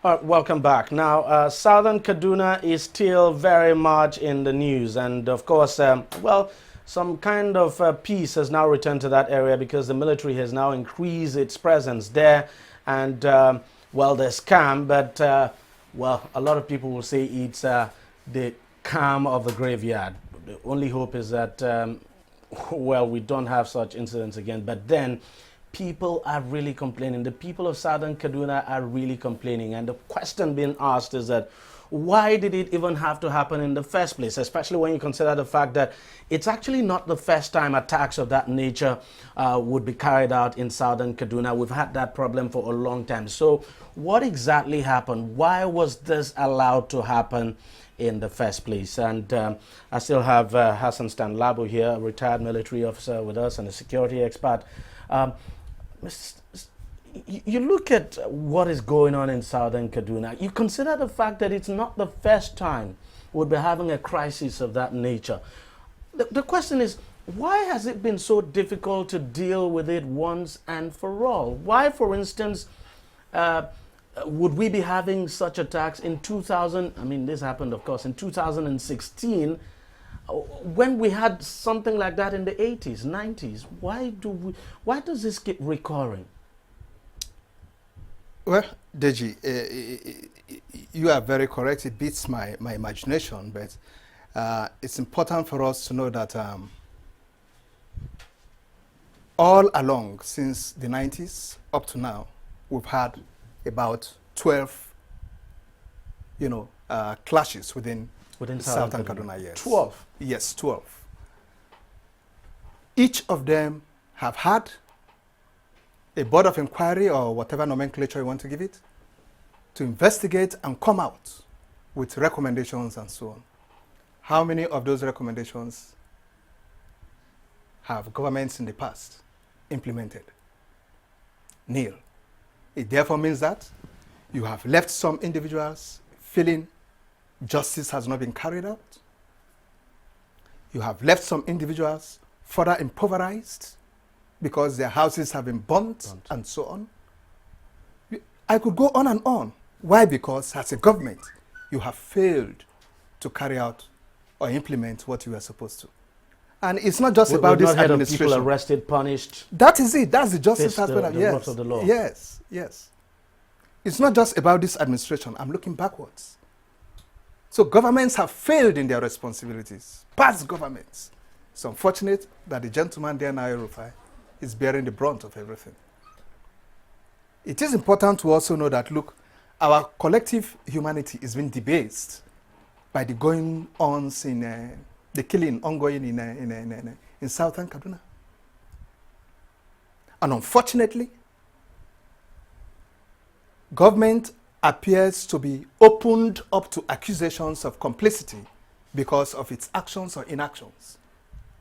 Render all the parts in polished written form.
Welcome back. Now, southern Kaduna is still very much in the news, and of course, some kind of peace has now returned to that area because the military has now increased its presence there, and there's calm, but a lot of people will say it's the calm of the graveyard. The only hope is that we don't have such incidents again, but then people are really complaining. The people of southern Kaduna are really complaining. And the question being asked is that why did it even have to happen in the first place, especially when you consider the fact that it's actually not the first time attacks of that nature would be carried out in southern Kaduna. We've had that problem for a long time. So what exactly happened? Why was this allowed to happen in the first place? And I still have Hassan Stanlabo here, a retired military officer with us and a security expert. You look at what is going on in southern Kaduna. You consider the fact that it's not the first time we'll be having a crisis of that nature. The question is, why has it been so difficult to deal with it once and for all? Why, for instance, would we be having such attacks in 2000? I mean, this happened, of course, in 2016, when we had something like that in the 80s, 90s. Why does this keep recurring? Well, Deji, you are very correct. It beats my imagination, but it's important for us to know that all along, since the 90s up to now, we've had about 12, clashes within southern Kaduna. Yes. 12? Yes, 12. Each of them have had a board of inquiry or whatever nomenclature you want to give it to investigate and come out with recommendations and so on. How many of those recommendations have governments in the past implemented? Nil. It therefore means that you have left some individuals feeling justice has not been carried out. You have left some individuals further impoverished because their houses have been burnt and so on. I could go on and on. Why? Because as a government, you have failed to carry out or implement what you were supposed to. And it's not just about this administration. People arrested, punished. That is it. That's the justice aspect. Yes. Of the law. Yes, yes. It's not just about this administration. I'm looking backwards. So governments have failed in their responsibilities. Past governments. It's unfortunate that the gentleman there, Rufai, is bearing the brunt of everything. It is important to also know that, look, our collective humanity is being debased by the going-ons in the killing ongoing in southern Kaduna. And unfortunately, government appears to be opened up to accusations of complicity because of its actions or inactions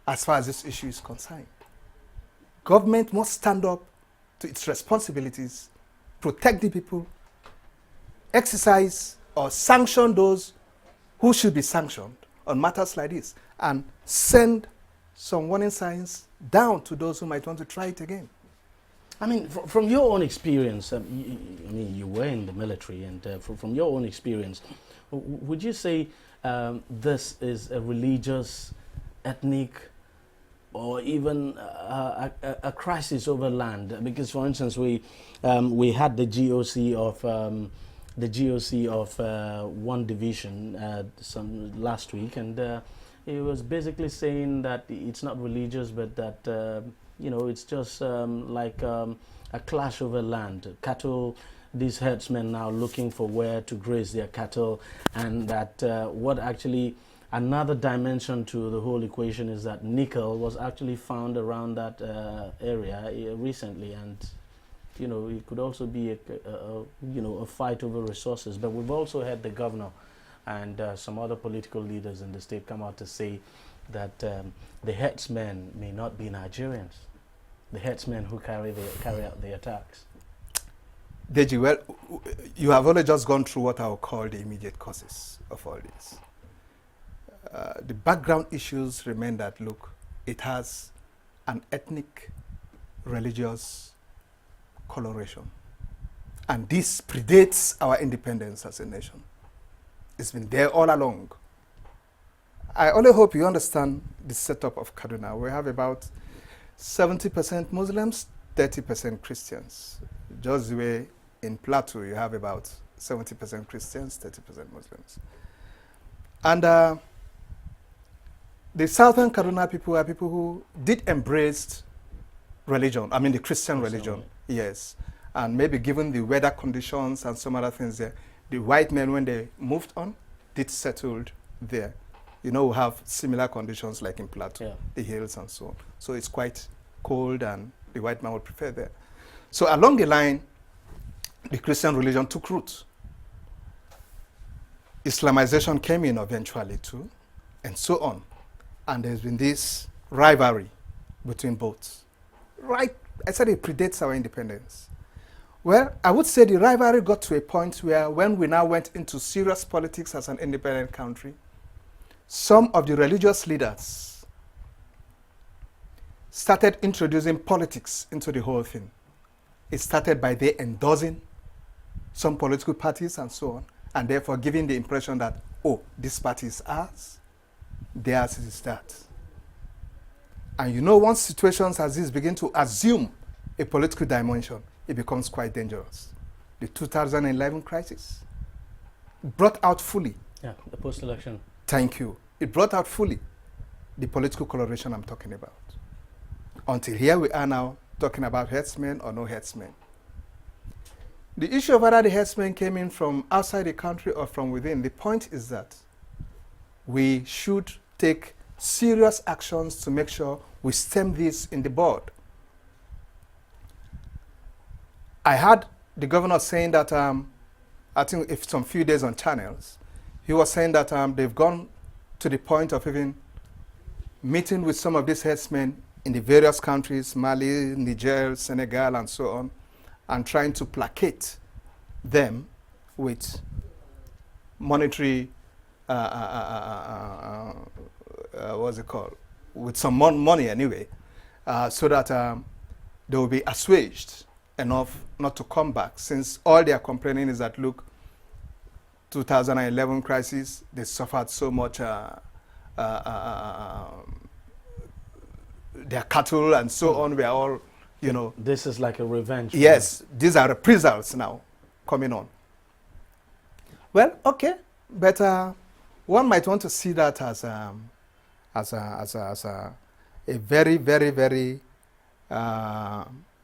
as far as this issue is concerned. Government must stand up to its responsibilities, protect the people, exercise or sanction those who should be sanctioned on matters like this, and send some warning signs down to those who might want to try it again. I mean, from your own experience, you were in the military, and from your own experience, would you say this is a religious, ethnic, or even a crisis over land? Because, for instance, we had the GOC of one division last week, and it was basically saying that it's not religious, but that it's just like a clash over land. Cattle, these herdsmen now looking for where to graze their cattle, and that what actually another dimension to the whole equation is that nickel was actually found around that area recently, and it could also be a fight over resources. But we've also had the governor and some other political leaders in the state come out to say that the herdsmen may not be Nigerians, the herdsmen who carry out the attacks. Deji, well, you have only just gone through what I will call the immediate causes of all this. The background issues remain that, look, it has an ethnic, religious coloration. And this predates our independence as a nation. It's been there all along. I only hope you understand the setup of Kaduna. We have about 70% Muslims, 30% Christians. Just the way in Plateau you have about 70% Christians, 30% Muslims. And the southern Kaduna people are people who did embrace religion, I mean the Christian religion, yes. And maybe given the weather conditions and some other things there, the white men, when they moved on, did settled there. You know, we have similar conditions like in Plateau, the hills and so on. So it's quite cold and the white man would prefer there. So along the line, the Christian religion took root. Islamization came in eventually too, and so on. And there's been this rivalry between both. Right, I said it predates our independence. Well, I would say the rivalry got to a point where when we now went into serious politics as an independent country, some of the religious leaders started introducing politics into the whole thing. It started by they endorsing some political parties and so on, and therefore giving the impression that, oh, this party is ours, theirs is that. And you know, once situations as this begin to assume a political dimension, it becomes quite dangerous. The 2011 crisis brought out fully. Yeah, the post-election. Thank you. It brought out fully the political coloration I'm talking about. Until here we are now talking about herdsmen or no herdsmen. The issue of whether the herdsmen came in from outside the country or from within, the point is that we should take serious actions to make sure we stem this in the bud. I heard the governor saying that, I think if some few days on channels, he was saying that they've gone to the point of even meeting with some of these herdsmen in the various countries, Mali, Niger, Senegal, and so on, and trying to placate them with monetary, what's it called? With some money anyway, so that they will be assuaged enough not to come back, since all they are complaining is that, look, 2011 crisis, they suffered so much, their cattle and so on were all, you know. This is like a revenge. Yes, these are reprisals now coming on. Well, okay, but one might want to see that as a very, very, very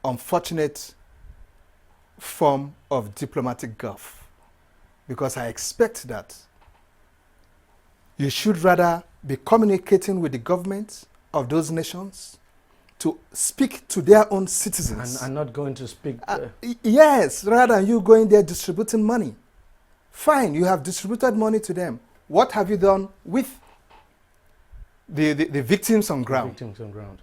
unfortunate form of diplomatic guff, because I expect that you should rather be communicating with the governments of those nations to speak to their own citizens. And not going to speak. Yes, rather than you going there distributing money. Fine, you have distributed money to them. What have you done with the victims on ground? Victims on ground.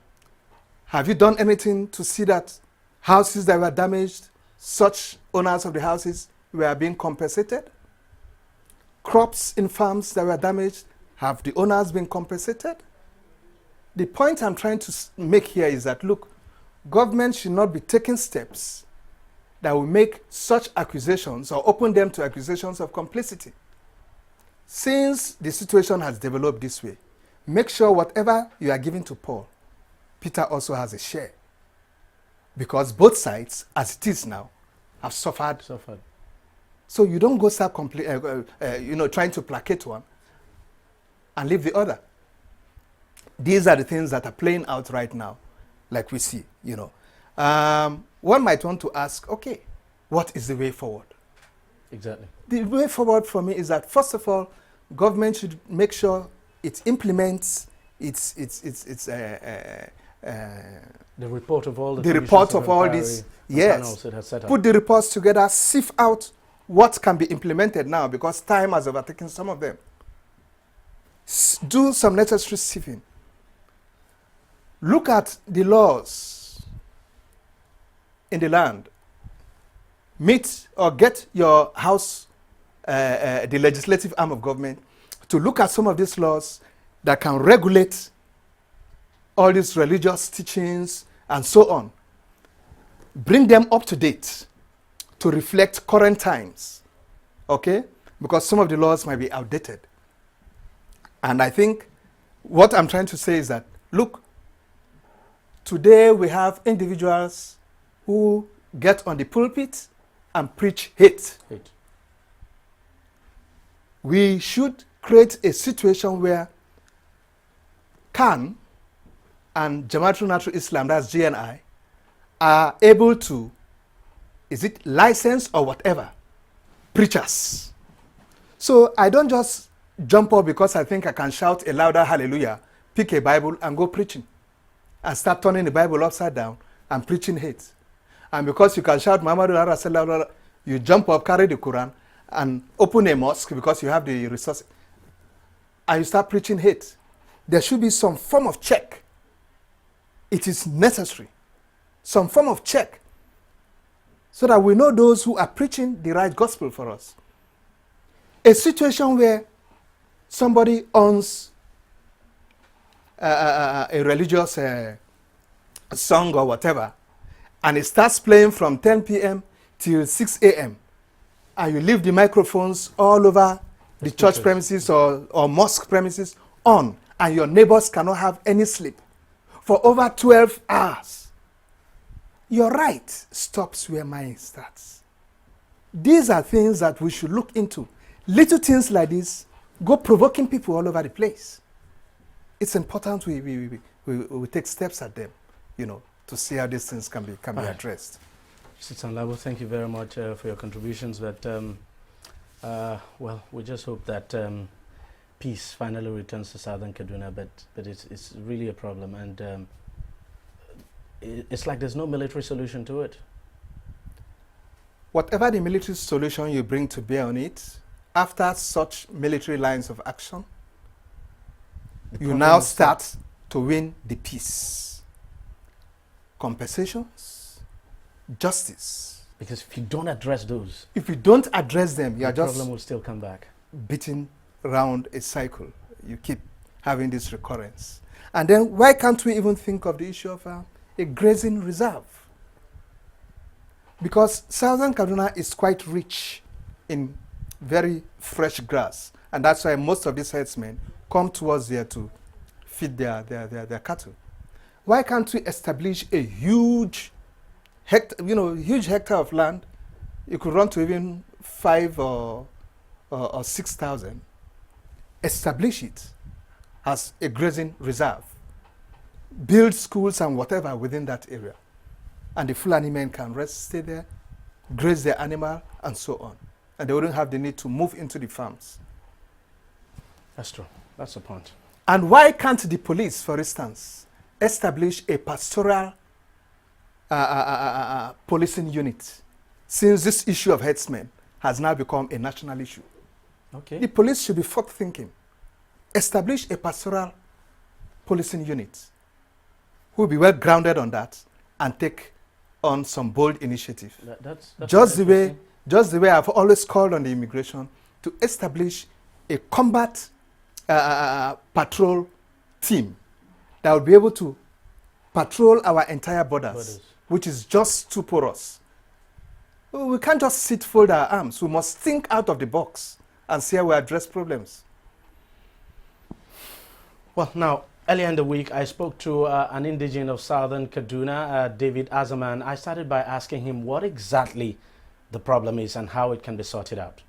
Have you done anything to see that houses that were damaged, such owners of the houses were being compensated? Crops in farms that were damaged, have the owners been compensated? The point I'm trying to make here is that, look, government should not be taking steps that will make such accusations or open them to accusations of complicity. Since the situation has developed this way, make sure whatever you are giving to Paul, Peter also has a share. Because both sides, as it is now, have suffered. So you don't go start trying to placate one and leave the other. These are the things that are playing out right now, like we see, you know. One might want to ask, okay, what is the way forward? Exactly. The way forward for me is that, first of all, government should make sure it implements the report of all the report of all this. Yes. Put the reports together, sift out what can be implemented now, because time has overtaken some of them. Do some necessary sifting. Look at the laws in the land. Meet or get your house, the legislative arm of government, to look at some of these laws that can regulate all these religious teachings and so on. Bring them up to date to reflect current times, okay? Because some of the laws might be outdated. And I think what I'm trying to say is that, look, today we have individuals who get on the pulpit and preach hate. We should create a situation where CAN and Jamaatul Nasrul Islam, that's GNI, are able to, is it license or whatever, preachers. So I don't just jump up because I think I can shout a louder hallelujah, pick a Bible and go preaching and start turning the Bible upside down and preaching hate. And because you can shout Muhammadu Rasulullah, you jump up, carry the Quran and open a mosque because you have the resources and you start preaching hate. There should be some form of check. It is necessary. Some form of check so that we know those who are preaching the right gospel for us. A situation where somebody owns a religious song or whatever, and it starts playing from 10 p.m. till 6 a.m., and you leave the microphones all over the church premises or mosque premises on, and your neighbors cannot have any sleep for over 12 hours. Your right stops where mine starts. These are things that we should look into. Little things like this go provoking people all over the place. It's important we take steps at them, you know, to see how these things can be addressed. Mr. Tanlabo, thank you very much for your contributions. But well, we just hope that peace finally returns to Southern Kaduna. But it's really a problem, and it's like there's no military solution to it. Whatever the military solution you bring to bear on it, after such military lines of action, you now start to win the peace. Compensations, justice. Because if you don't address those, if you don't address them, you are just problem will still come back. Beating around a cycle. You keep having this recurrence. And then why can't we even think of the issue of a grazing reserve? Because Southern Kaduna is quite rich in very fresh grass, and that's why most of these herdsmen come towards there to feed their cattle. Why can't we establish a huge hectare of land? You could run to even 5 or 6,000. Establish it as a grazing reserve. Build schools and whatever within that area. And the Fulani men can stay there, graze their animal, and so on. And they wouldn't have the need to move into the farms. That's true. That's the point. And why can't the police, for instance, establish a pastoral policing unit, since this issue of herdsmen has now become a national issue? Okay. The police should be forward-thinking. Establish a pastoral policing unit who will be well grounded on that and take on some bold initiative. That's just the way I've always called on the immigration to establish a combat patrol team that will be able to patrol our entire borders, which is just too porous. We can't just sit, fold our arms. We must think out of the box and see how we address problems. Well, now, earlier in the week, I spoke to an indigene of Southern Kaduna, David Azaman. I started by asking him what exactly the problem is and how it can be sorted out.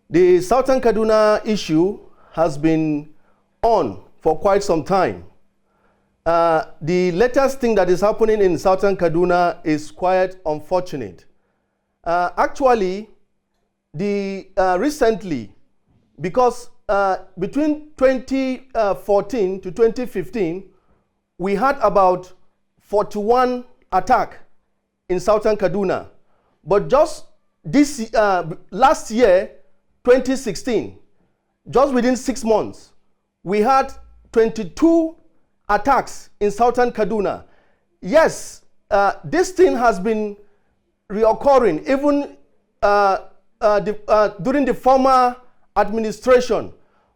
The Southern Kaduna issue has been on for quite some time. The latest thing that is happening in Southern Kaduna is quite unfortunate. Actually, recently, because between 2014 to 2015, we had about 41 attacks in Southern Kaduna. But just this last year, 2016, just within 6 months, we had 22 attacks in Southern Kaduna. Yes, this thing has been reoccurring even during the former administration.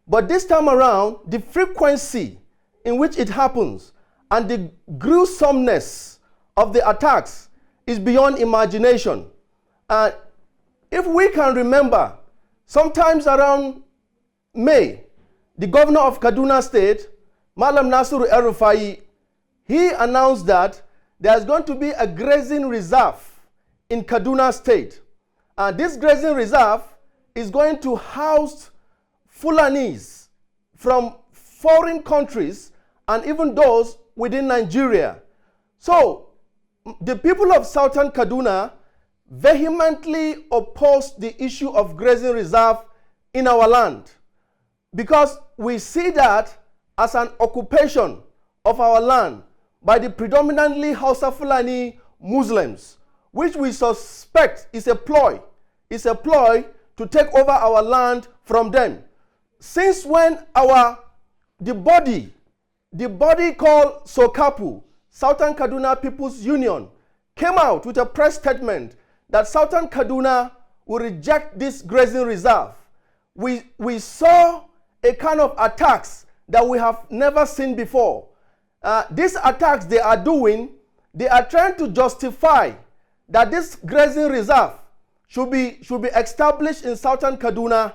But this time around, the frequency in which it happens and the gruesomeness of the attacks is beyond imagination. If we can remember, sometimes around May, the governor of Kaduna State, Malam Nasiru El-Rufai, he announced that there's going to be a grazing reserve in Kaduna State. This grazing reserve is going to house Fulanis from foreign countries and even those within Nigeria. So the people of Southern Kaduna vehemently opposed the issue of grazing reserve in our land because we see that as an occupation of our land by the predominantly Hausa Fulani Muslims, which we suspect is a ploy to take over our land from them. Since when the body called SOKAPU, Southern Kaduna People's Union, came out with a press statement that Southern Kaduna will reject this grazing reserve, we saw a kind of attacks that we have never seen before. These attacks they are doing, they are trying to justify that this grazing reserve should be established in Southern Kaduna.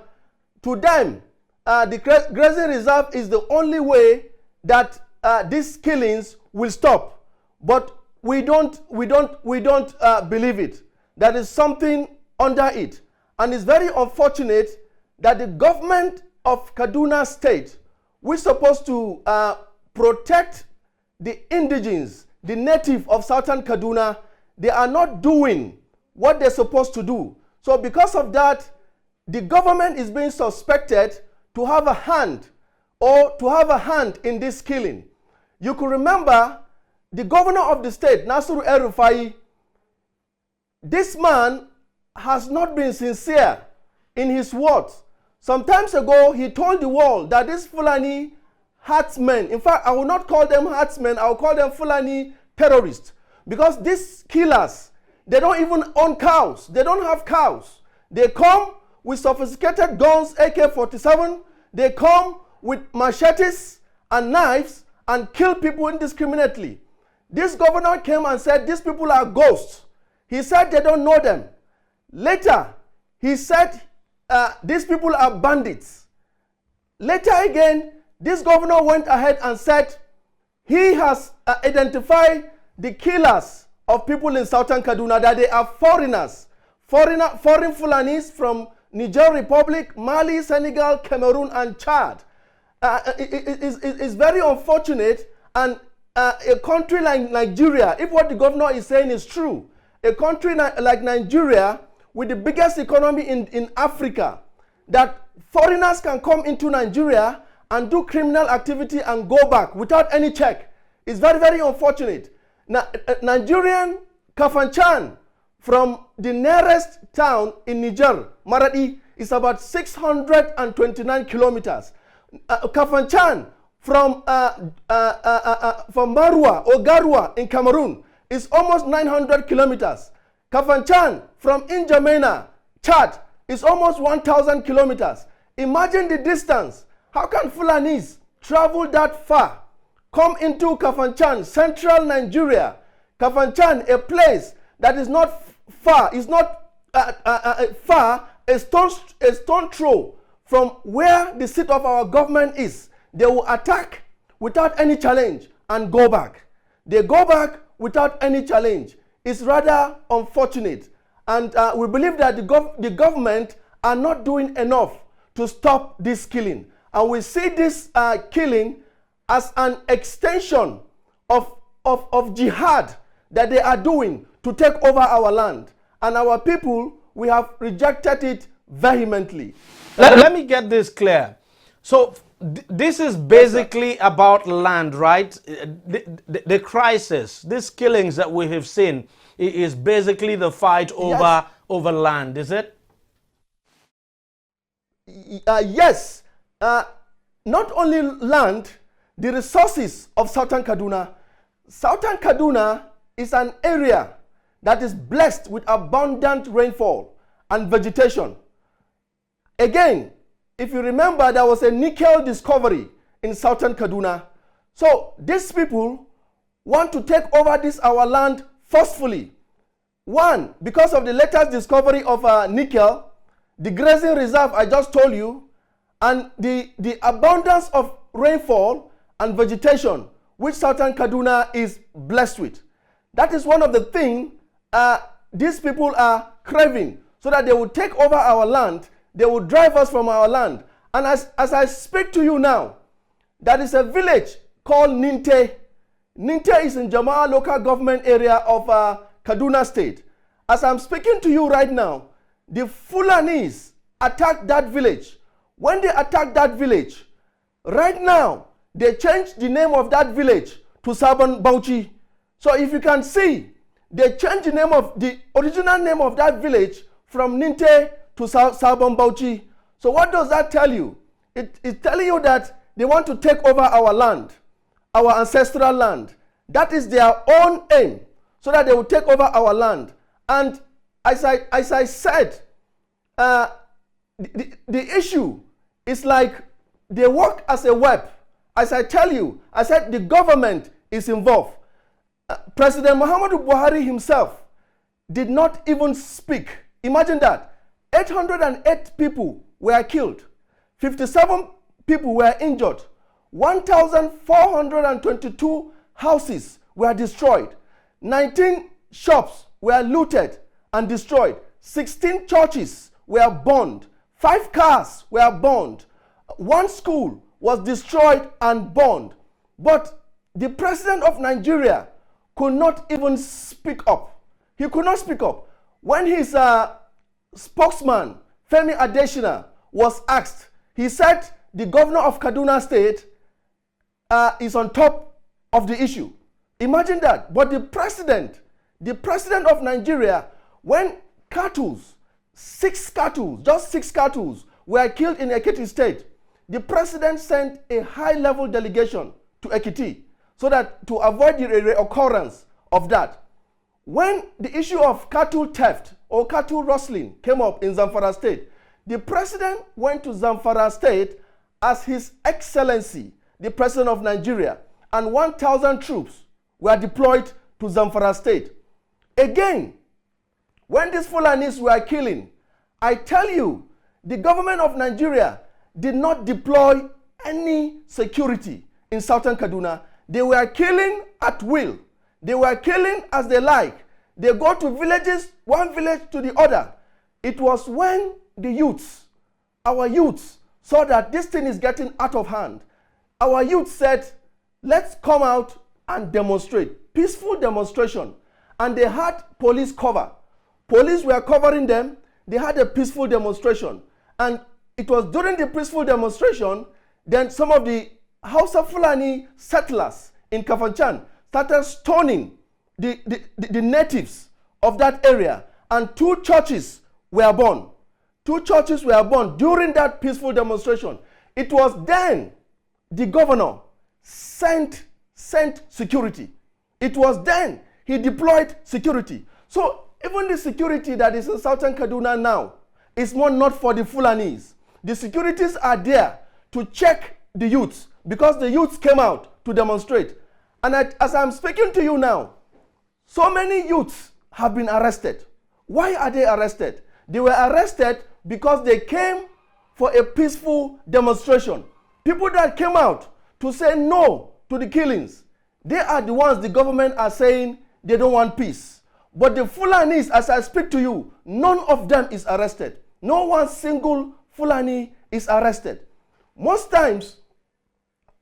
To them, the grazing reserve is the only way that these killings will stop. But we don't believe it. There is something under it, and it's very unfortunate that the government of Kaduna State, we're supposed to protect the indigenes, the native of Southern Kaduna. They are not doing what they're supposed to do. So because of that, the government is being suspected to have a hand in this killing. You could remember the governor of the state, Nasiru El-Rufai. This man has not been sincere in his words. Some times ago, he told the world that these Fulani herdsmen, in fact, I will not call them herdsmen, I will call them Fulani terrorists. Because these killers, they don't even own cows. They don't have cows. They come with sophisticated guns, AK-47. They come with machetes and knives and kill people indiscriminately. This governor came and said these people are ghosts. He said they don't know them. Later, he said these people are bandits. Later again, this governor went ahead and said he has identified the killers of people in Southern Kaduna, that they are foreigners, foreign Fulanis from Niger Republic, Mali, Senegal, Cameroon, and Chad. It's very unfortunate, and a country like Nigeria, if what the governor is saying is true, a country like Nigeria with the biggest economy in Africa, that foreigners can come into Nigeria and do criminal activity and go back without any check, is very, very unfortunate. Nigerian Kafanchan from the nearest town in Niger, Maradi, is about 629 kilometers. Kafanchan from Marwa or Garwa in Cameroon is almost 900 kilometers. Kafanchan from N'Djamena, Chad, is almost 1,000 kilometers. Imagine the distance. How can Fulanis travel that far, come into Kafanchan, central Nigeria? Kafanchan, a place that is not far, is not far, a stone throw from where the seat of our government is. They will attack without any challenge and go back. They go back without any challenge. It's rather unfortunate. And we believe that the government are not doing enough to stop this killing. And we see this killing as an extension of jihad that they are doing to take over our land. And our people, we have rejected it vehemently. Let me get this clear. So this is basically about land, right? The crisis, these killings that we have seen is basically the fight over land, is it? Yes. Not only land, the resources of Southern Kaduna. Southern Kaduna is an area that is blessed with abundant rainfall and vegetation. Again, if you remember, there was a nickel discovery in Southern Kaduna. So these people want to take over this our land forcefully. One, because of the latest discovery of nickel, the grazing reserve I just told you, and the abundance of rainfall and vegetation which southern Kaduna is blessed with. That is one of the things these people are craving, so that they will take over our land, they will drive us from our land. And as I speak to you now, there is a village called Ninte. Ninte is in Jama'ah local government area of Kaduna State. As I'm speaking to you right now, the Fulanis attacked that village. When they attacked that village, right now, they changed the name of that village to Sabon Bauchi. So if you can see, they changed the name of the original name of that village from Ninte to Sabon Bauchi. So what does that tell you? It's telling you that they want to take over our land, our ancestral land. That is their own aim, so that they will take over our land. And as I said, the issue is like they work as a web. As I tell you, I said the government is involved. President Muhammadu Buhari himself did not even speak. Imagine that. 808 people were killed. 57 people were injured. 1,422 houses were destroyed. 19 shops were looted and destroyed. 16 churches were burned. 5 cars were burned. 1 school was destroyed and burned. But the president of Nigeria could not even speak up. He could not speak up. When his spokesman, Femi Adesina, was asked, he said the governor of Kaduna State is on top of the issue. Imagine that. But the president of Nigeria, when just 6 cattle were killed in Ekiti State, the president sent a high-level delegation to Ekiti so that to avoid the reoccurrence of that. When the issue of cattle theft or cattle rustling came up in Zamfara State, the president went to Zamfara State as His Excellency, the President of Nigeria, and 1,000 troops were deployed to Zamfara State. Again, when these Fulanis were killing, I tell you, the government of Nigeria did not deploy any security in southern Kaduna. They were killing at will. They were killing as they like. They go to villages, one village to the other. It was when the youths, our youths, saw that this thing is getting out of hand. Our youth said, let's come out and demonstrate. Peaceful demonstration. And they had police cover. Police were covering them. They had a peaceful demonstration. And it was during the peaceful demonstration, then some of the Hausa Fulani settlers in Kafanchan started stoning the natives of that area. And 2 churches were burned. 2 churches were burned during that peaceful demonstration. It was then the governor sent security. It was then he deployed security. So even the security that is in southern Kaduna now is not for the Fulanis. The securities are there to check the youths because the youths came out to demonstrate. And as I'm speaking to you now, so many youths have been arrested. Why are they arrested? They were arrested because they came for a peaceful demonstration. People that came out to say no to the killings, they are the ones the government are saying they don't want peace. But the Fulanis, as I speak to you, none of them is arrested. No one single Fulani is arrested. Most times,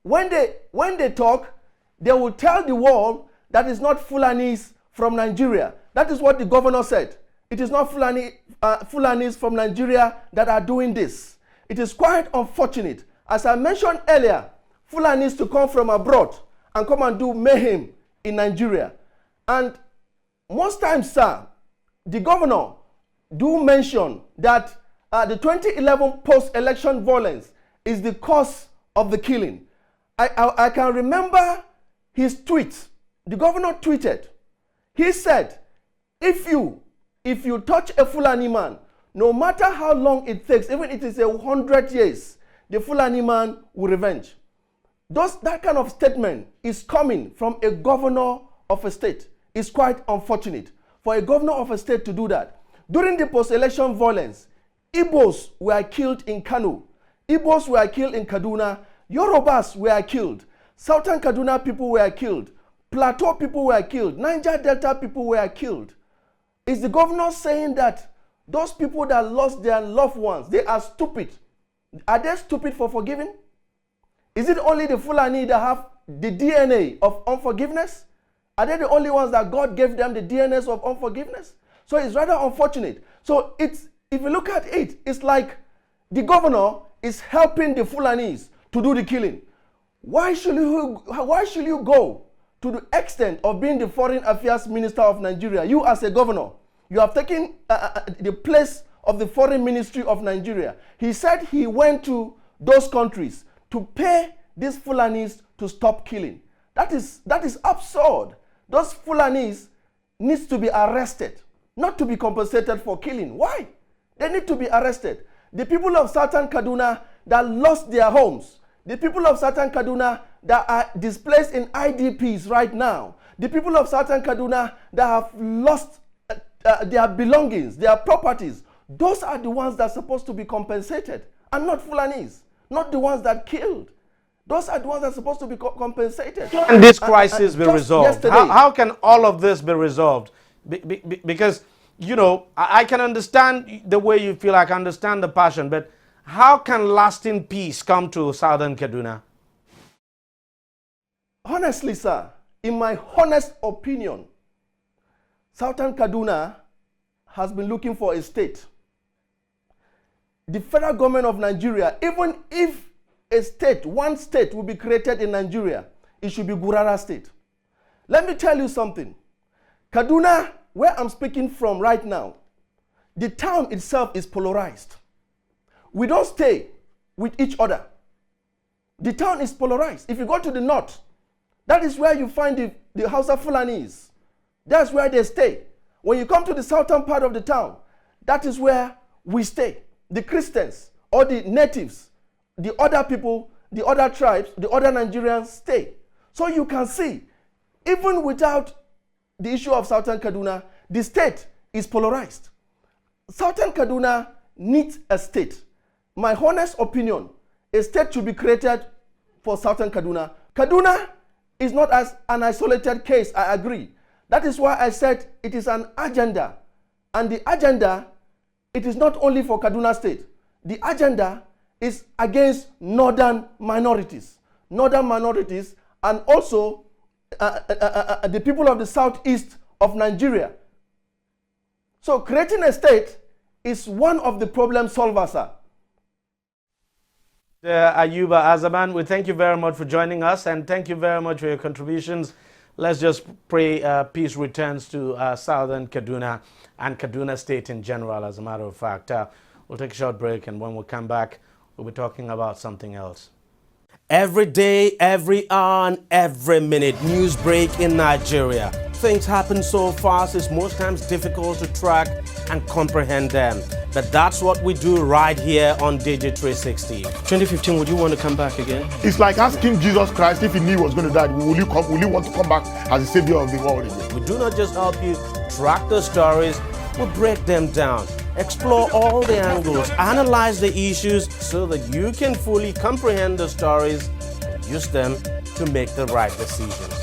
when they talk, they will tell the world that it's not Fulanis from Nigeria. That is what the governor said. It is not Fulanis from Nigeria that are doing this. It is quite unfortunate. As I mentioned earlier, Fulanis to come from abroad and come and do mayhem in Nigeria. And most times, sir, the governor do mention that the 2011 post-election violence is the cause of the killing. I can remember his tweet. The governor tweeted. He said, if you touch a Fulani man, no matter how long it takes, even if it is 100 years, the Fulani man will revenge. That kind of statement is coming from a governor of a state. It's quite unfortunate for a governor of a state to do that. During the post-election violence, Igbos were killed in Kano. Igbos were killed in Kaduna. Yorubas were killed. Southern Kaduna people were killed. Plateau people were killed. Niger Delta people were killed. Is the governor saying that those people that lost their loved ones, they are stupid? Are they stupid for forgiving? Is it only the Fulani that have the DNA of unforgiveness? Are they the only ones that God gave them the DNA of unforgiveness? So it's rather unfortunate. So it's, if you look at it, it's like the governor is helping the Fulanis to do the killing. Why should you go to the extent of being the foreign affairs minister of Nigeria? You as a governor, you have taken the place of the foreign ministry of Nigeria. He said he went to those countries to pay these Fulanis to stop killing. That is absurd. Those Fulanis needs to be arrested, not to be compensated for killing. Why? They need to be arrested. The people of Southern Kaduna that lost their homes, the people of Southern Kaduna that are displaced in IDPs right now, the people of Southern Kaduna that have lost their belongings, their properties, those are the ones that are supposed to be compensated, and not Fulanis, not the ones that killed. Those are the ones that are supposed to be compensated. And this crisis be resolved? Yesterday, how can all of this be resolved? Because, you know, I can understand the way you feel, I can understand the passion, but how can lasting peace come to Southern Kaduna? Honestly, sir, in my honest opinion, Southern Kaduna has been looking for a state. The federal government of Nigeria, even if a state, one state will be created in Nigeria, it should be Gurara State. Let me tell you something. Kaduna, where I'm speaking from right now, the town itself is polarized. We don't stay with each other. The town is polarized. If you go to the north, that is where you find the Hausa Fulanis. That's where they stay. When you come to the southern part of the town, that is where we stay. The Christians or the natives, the other people, the other tribes, the other Nigerians stay. So you can see, even without the issue of Southern Kaduna, the state is polarized. Southern Kaduna needs a state. My honest opinion, a state should be created for Southern Kaduna. Kaduna is not as an isolated case, I agree. That is why I said it is an agenda. And the agenda, it is not only for Kaduna State. The agenda is against northern minorities. Northern minorities and also the people of the southeast of Nigeria. So creating a state is one of the problem solvers, sir. Ayuba Azaman, we thank you very much for joining us, and thank you very much for your contributions. Let's just pray peace returns to Southern Kaduna and Kaduna State in general, as a matter of fact. We'll take a short break, and when we come back, we'll be talking about something else. Every day, every hour, and every minute, news break in Nigeria. Things happen so fast, it's most times difficult to track and comprehend them. But that's what we do right here on DEJI360. 2015, would you want to come back again? It's like asking Jesus Christ if he knew he was going to die, will you want to come back as the savior of the world again? We do not just help you track the stories, we break them down, explore all the angles, analyze the issues so that you can fully comprehend the stories and use them to make the right decisions.